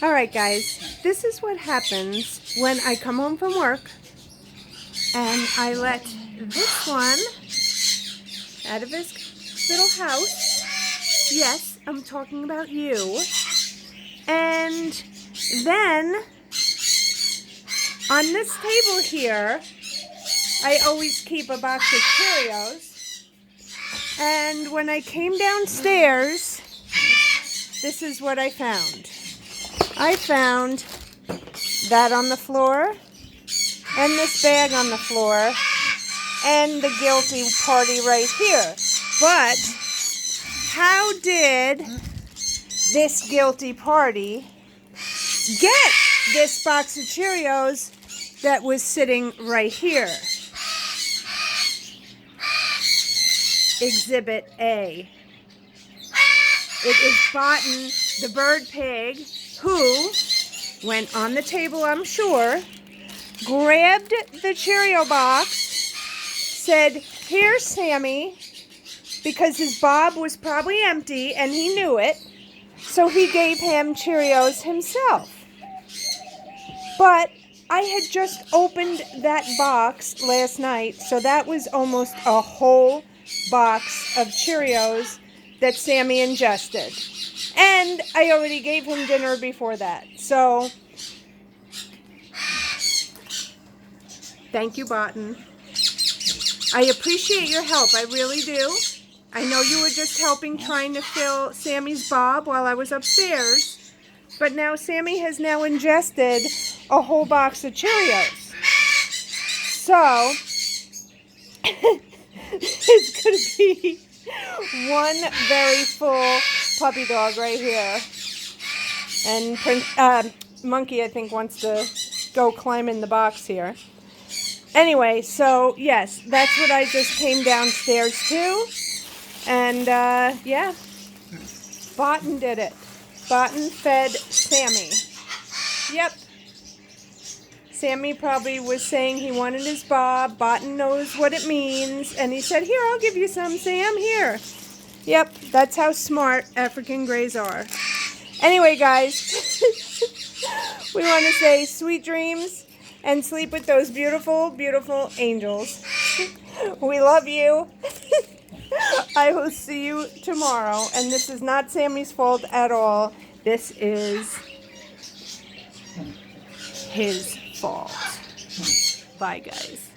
Alright guys, this is what happens when I come home from work and I let this one out of his little house. Yes, I'm talking about you. And then on this table here, I always keep a box of Cheerios. And when I came downstairs, this is what I found. I found that on the floor, and this bag on the floor, and the guilty party right here. But how did this guilty party get this box of Cheerios that was sitting right here? Exhibit A. It is Botton, the bird pig, who went on the table, I'm sure, grabbed the Cheerio box, said, "Here, Sammy," because his bob was probably empty and he knew it, so he gave him Cheerios himself. But I had just opened that box last night, so that was almost a whole box of Cheerios that Sammy ingested. And I already gave him dinner before that. So, thank you, Botton. I appreciate your help. I really do. I know you were just helping trying to fill Sammy's bob while I was upstairs. But now Sammy has now ingested a whole box of Cheerios. So, it's going to be one very full puppy dog right here. And Monkey, I think, wants to go climb in the box here. Anyway, so yes, that's what I just came downstairs to. And yeah, Botton did it. Botton fed Sammy. Yep. Sammy probably was saying he wanted his bob. Botton knows what it means. And he said, "Here, I'll give you some, Sam. Here." Yep, that's how smart African Greys are. Anyway, guys, we want to say sweet dreams and sleep with those beautiful, beautiful angels. We love you. I will see you tomorrow. And this is not Sammy's fault at all. This is his fault. Bye, guys.